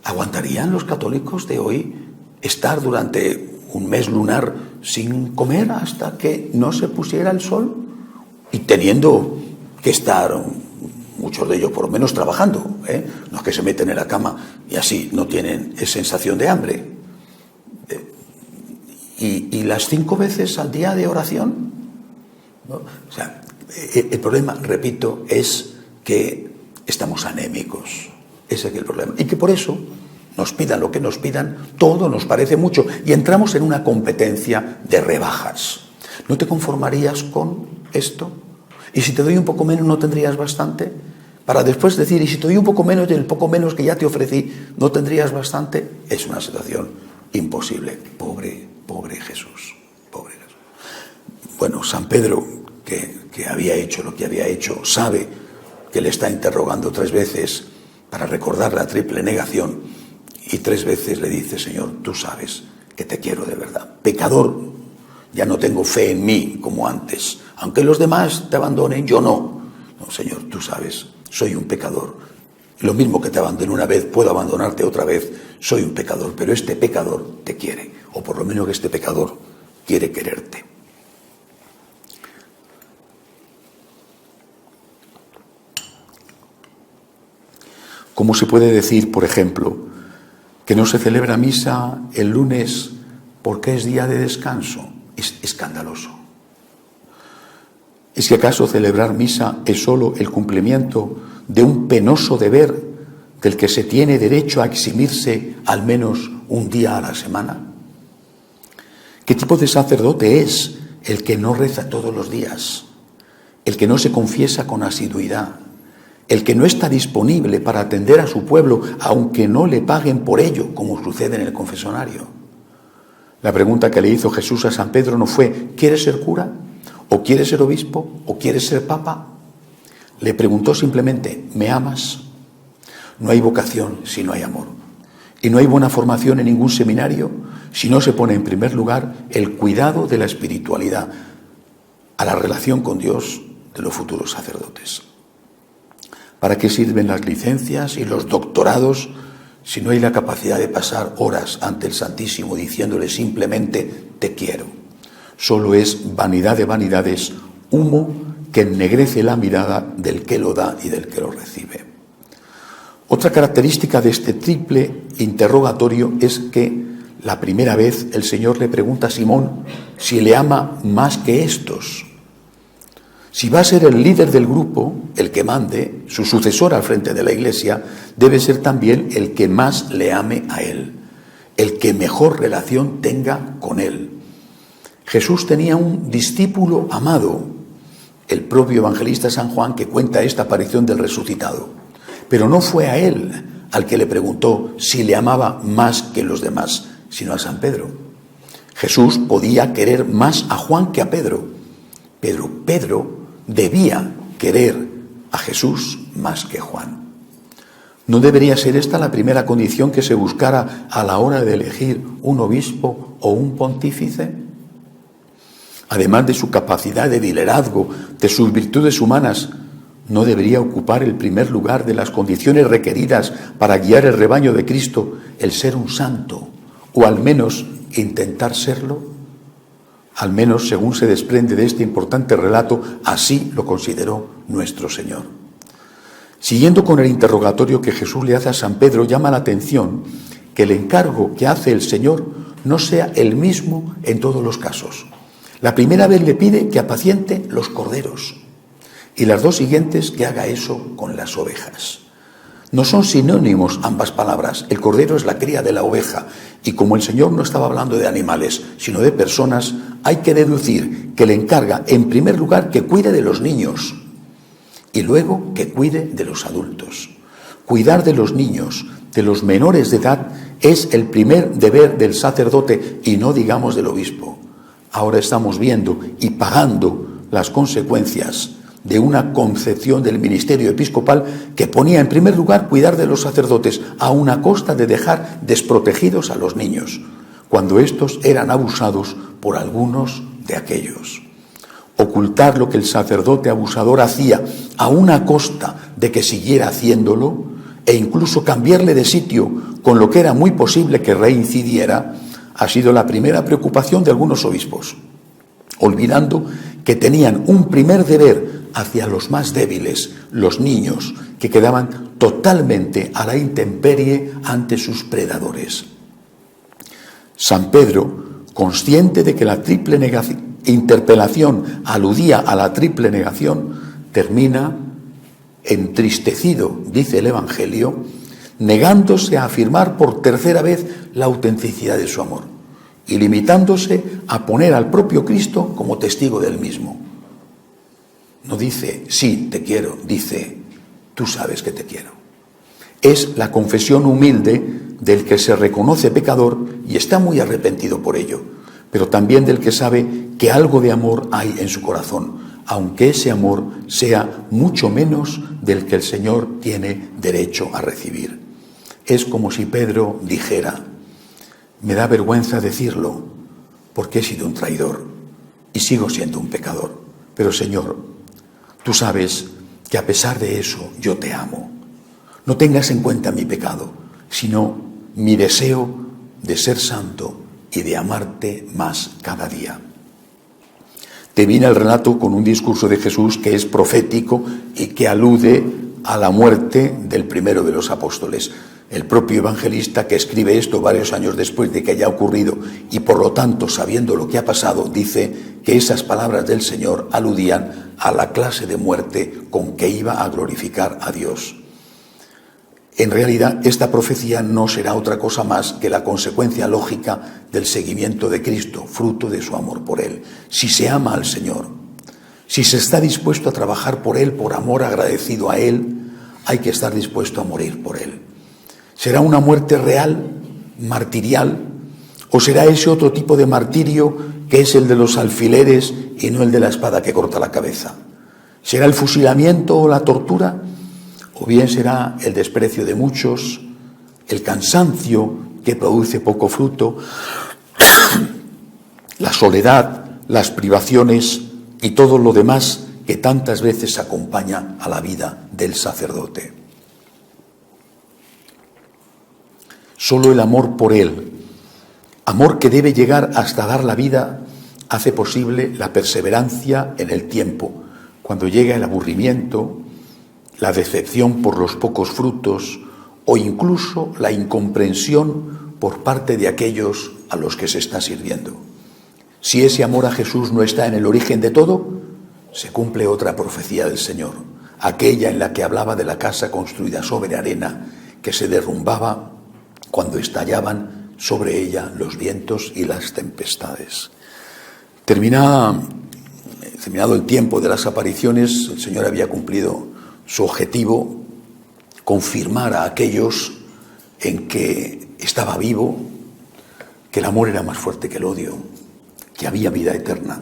¿Aguantarían los católicos de hoy estar durante un mes lunar sin comer hasta que no se pusiera el sol? Y teniendo que estar, muchos de ellos por lo menos trabajando, no es que se meten en la cama y así no tienen sensación de hambre. Y las 5 veces al día de oración, ¿no? O sea, El problema, repito, es que estamos anémicos. Ese es el problema. Y que por eso nos pidan lo que nos pidan, todo nos parece mucho. Y entramos en una competencia de rebajas. ¿No te conformarías con esto? ¿Y si te doy un poco menos, no tendrías bastante? Para después decir, y si te doy un poco menos del poco menos que ya te ofrecí, ¿no tendrías bastante? Es una situación imposible. Pobre Jesús. Pobre Jesús. Bueno, San Pedro, que había hecho lo que había hecho, sabe que le está interrogando 3 veces para recordar la triple negación, y 3 veces le dice: Señor, tú sabes que te quiero de verdad. Pecador, ya no tengo fe en mí como antes. Aunque los demás te abandonen, yo no. No, Señor, tú sabes, soy un pecador. Lo mismo que te abandoné una vez, puedo abandonarte otra vez. Soy un pecador, pero este pecador te quiere. O por lo menos que este pecador quiere quererte. ¿Cómo se puede decir, por ejemplo, que no se celebra misa el lunes porque es día de descanso? Es escandaloso. ¿Es que acaso celebrar misa es solo el cumplimiento de un penoso deber del que se tiene derecho a eximirse al menos un día a la semana? ¿Qué tipo de sacerdote es el que no reza todos los días, el que no se confiesa con asiduidad, el que no está disponible para atender a su pueblo aunque no le paguen por ello, como sucede en el confesionario? La pregunta que le hizo Jesús a San Pedro no fue: ¿quieres ser cura? ¿O quieres ser obispo? ¿O quieres ser papa? Le preguntó simplemente: ¿me amas? No hay vocación si no hay amor. Y no hay buena formación en ningún seminario si no se pone en primer lugar el cuidado de la espiritualidad a la relación con Dios de los futuros sacerdotes. ¿Para qué sirven las licencias y los doctorados si no hay la capacidad de pasar horas ante el Santísimo diciéndole simplemente: te quiero? Solo es vanidad de vanidades, humo que ennegrece la mirada del que lo da y del que lo recibe. Otra característica de este triple interrogatorio es que la primera vez el Señor le pregunta a Simón si le ama más que estos. Si va a ser el líder del grupo, el que mande, su sucesor al frente de la Iglesia, debe ser también el que más le ame a él, el que mejor relación tenga con él. Jesús tenía un discípulo amado, el propio evangelista San Juan, que cuenta esta aparición del resucitado. Pero no fue a él al que le preguntó si le amaba más que los demás, sino a San Pedro. Jesús podía querer más a Juan que a Pedro, pero Pedro debía querer a Jesús más que Juan. ¿No debería ser esta la primera condición que se buscara a la hora de elegir un obispo o un pontífice? Además de su capacidad de liderazgo, de sus virtudes humanas, ¿no debería ocupar el primer lugar de las condiciones requeridas para guiar el rebaño de Cristo el ser un santo, o al menos intentar serlo? Al menos, según se desprende de este importante relato, así lo consideró nuestro Señor. Siguiendo con el interrogatorio que Jesús le hace a San Pedro, llama la atención que el encargo que hace el Señor no sea el mismo en todos los casos. La primera vez le pide que apaciente los corderos, y las 2 siguientes que haga eso con las ovejas. No son sinónimos ambas palabras. El cordero es la cría de la oveja, y como el Señor no estaba hablando de animales, sino de personas, hay que deducir que le encarga, en primer lugar, que cuide de los niños, y luego que cuide de los adultos. Cuidar de los niños, de los menores de edad, es el primer deber del sacerdote, y no digamos del obispo. Ahora estamos viendo y pagando las consecuencias de una concepción del ministerio episcopal que ponía en primer lugar cuidar de los sacerdotes a una costa de dejar desprotegidos a los niños, cuando estos eran abusados por algunos de aquellos. Ocultar lo que el sacerdote abusador hacía a una costa de que siguiera haciéndolo, e incluso cambiarle de sitio, con lo que era muy posible que reincidiera, ha sido la primera preocupación de algunos obispos, olvidando que tenían un primer deber hacia los más débiles, los niños, que quedaban totalmente a la intemperie ante sus predadores. San Pedro, consciente de que la triple interpelación aludía a la triple negación, termina entristecido, dice el Evangelio, negándose a afirmar por tercera vez la autenticidad de su amor y limitándose a poner al propio Cristo como testigo del mismo. No dice, sí, te quiero, dice, tú sabes que te quiero. Es la confesión humilde del que se reconoce pecador y está muy arrepentido por ello, pero también del que sabe que algo de amor hay en su corazón, aunque ese amor sea mucho menos del que el Señor tiene derecho a recibir. Es como si Pedro dijera, me da vergüenza decirlo, porque he sido un traidor y sigo siendo un pecador, pero Señor, tú sabes que a pesar de eso yo te amo. No tengas en cuenta mi pecado, sino mi deseo de ser santo y de amarte más cada día. Termina el relato con un discurso de Jesús que es profético y que alude a la muerte del primero de los apóstoles. El propio evangelista, que escribe esto varios años después de que haya ocurrido y por lo tanto sabiendo lo que ha pasado, dice que esas palabras del Señor aludían a la clase de muerte con que iba a glorificar a Dios. En realidad, esta profecía no será otra cosa más que la consecuencia lógica del seguimiento de Cristo, fruto de su amor por Él. Si se ama al Señor, si se está dispuesto a trabajar por Él, por amor agradecido a Él, hay que estar dispuesto a morir por Él. ¿Será una muerte real, martirial, o será ese otro tipo de martirio que es el de los alfileres y no el de la espada que corta la cabeza? ¿Será el fusilamiento o la tortura? ¿O bien será el desprecio de muchos, el cansancio que produce poco fruto, la soledad, las privaciones y todo lo demás que tantas veces acompaña a la vida del sacerdote? Solo el amor por Él, amor que debe llegar hasta dar la vida, hace posible la perseverancia en el tiempo, cuando llega el aburrimiento, la decepción por los pocos frutos o incluso la incomprensión por parte de aquellos a los que se está sirviendo. Si ese amor a Jesús no está en el origen de todo, se cumple otra profecía del Señor, aquella en la que hablaba de la casa construida sobre arena que se derrumbaba cuando estallaban sobre ella los vientos y las tempestades. Terminado el tiempo de las apariciones, el Señor había cumplido su objetivo, confirmar a aquellos en que estaba vivo, que el amor era más fuerte que el odio, que había vida eterna,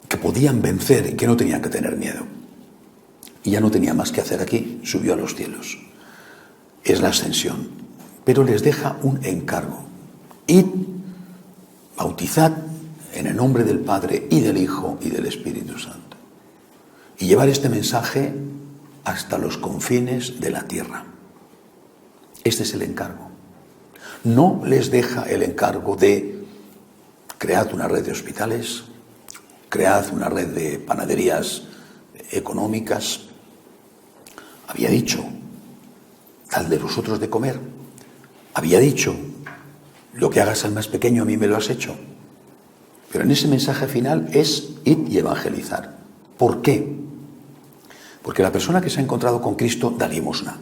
que podían vencer y que no tenían que tener miedo. Y ya no tenía más que hacer aquí, subió a los cielos. Es la ascensión. Pero les deja un encargo. Id, bautizad en el nombre del Padre y del Hijo y del Espíritu Santo. Y llevar este mensaje hasta los confines de la tierra. Este es el encargo. No les deja el encargo de cread una red de hospitales, cread una red de panaderías económicas. Había dicho, dad de vosotros de comer. Había dicho, lo que hagas al más pequeño a mí me lo has hecho. Pero en ese mensaje final es id y evangelizar. ¿Por qué? Porque la persona que se ha encontrado con Cristo da limosna.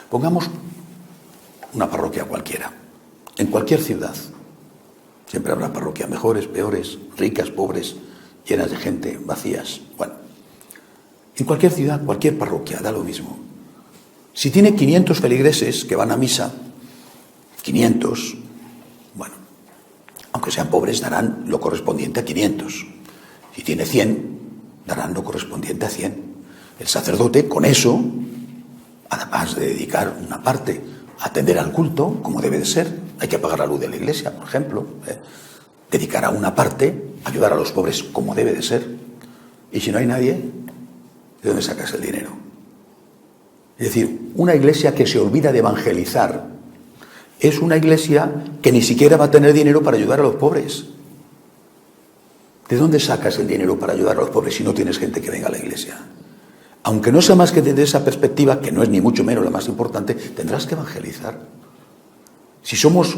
Pongamos una parroquia cualquiera, en cualquier ciudad. Siempre habrá parroquias mejores, peores, ricas, pobres, llenas de gente, vacías. Bueno, en cualquier ciudad, cualquier parroquia, da lo mismo. Si tiene 500 feligreses que van a misa, 500, bueno, aunque sean pobres, darán lo correspondiente a 500. Si tiene 100, darán lo correspondiente a 100. El sacerdote, con eso, además de dedicar una parte a atender al culto, como debe de ser, hay que pagar la luz de la iglesia, por ejemplo, dedicará una parte a ayudar a los pobres, como debe de ser. Y si no hay nadie, ¿de dónde sacas el dinero? Es decir, una iglesia que se olvida de evangelizar es una iglesia que ni siquiera va a tener dinero para ayudar a los pobres. ¿De dónde sacas el dinero para ayudar a los pobres si no tienes gente que venga a la iglesia? Aunque no sea más que desde esa perspectiva, que no es ni mucho menos la más importante, tendrás que evangelizar. Si somos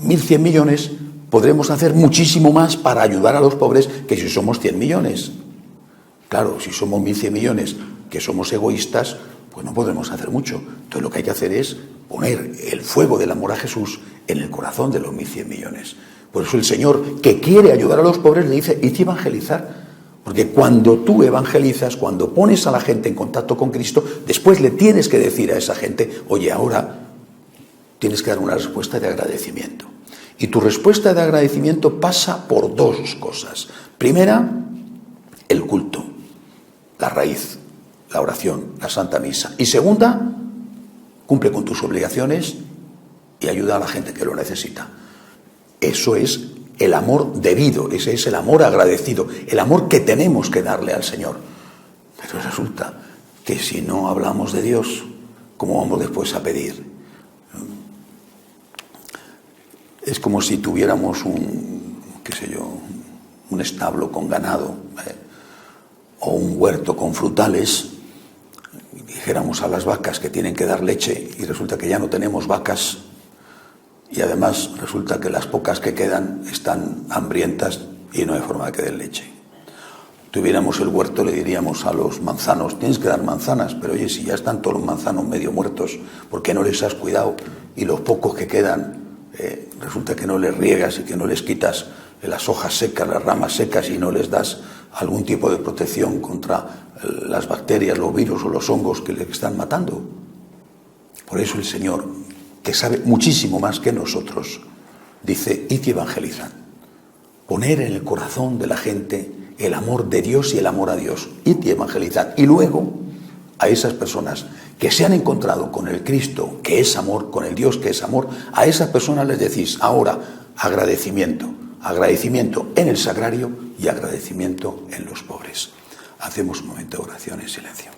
1.100 millones, podremos hacer muchísimo más para ayudar a los pobres que si somos 100 millones. Claro, si somos 1.100 millones que somos egoístas, pues no podremos hacer mucho. Entonces lo que hay que hacer es poner el fuego del amor a Jesús en el corazón de los 1.100 millones. Por eso el Señor, que quiere ayudar a los pobres, le dice, id a evangelizar. Porque cuando tú evangelizas, cuando pones a la gente en contacto con Cristo, después le tienes que decir a esa gente, oye, ahora tienes que dar una respuesta de agradecimiento. Y tu respuesta de agradecimiento pasa por dos cosas. Primera, el culto, la raíz, la oración, la Santa Misa. Y segunda, cumple con tus obligaciones y ayuda a la gente que lo necesita. Eso es el amor debido, ese es el amor agradecido, el amor que tenemos que darle al Señor. Pero resulta que si no hablamos de Dios, ¿cómo vamos después a pedir? Es como si tuviéramos un establo con ganado, o un huerto con frutales, y dijéramos a las vacas que tienen que dar leche, y resulta que ya no tenemos vacas, y además resulta que las pocas que quedan están hambrientas y no hay forma de que den leche. Tuviéramos el huerto, le diríamos a los manzanos, tienes que dar manzanas, pero oye, si ya están todos los manzanos medio muertos, ¿por qué no les has cuidado? Y los pocos que quedan, resulta que no les riegas y que no les quitas las hojas secas, las ramas secas, y no les das algún tipo de protección contra las bacterias, los virus o los hongos que les están matando. Por eso el Señor, que sabe muchísimo más que nosotros, dice, id y evangelizad. Poner en el corazón de la gente el amor de Dios y el amor a Dios. Id y evangelizad. Y luego, a esas personas que se han encontrado con el Cristo, que es amor, con el Dios que es amor, a esas personas les decís ahora agradecimiento. Agradecimiento en el sagrario y agradecimiento en los pobres. Hacemos un momento de oración en silencio.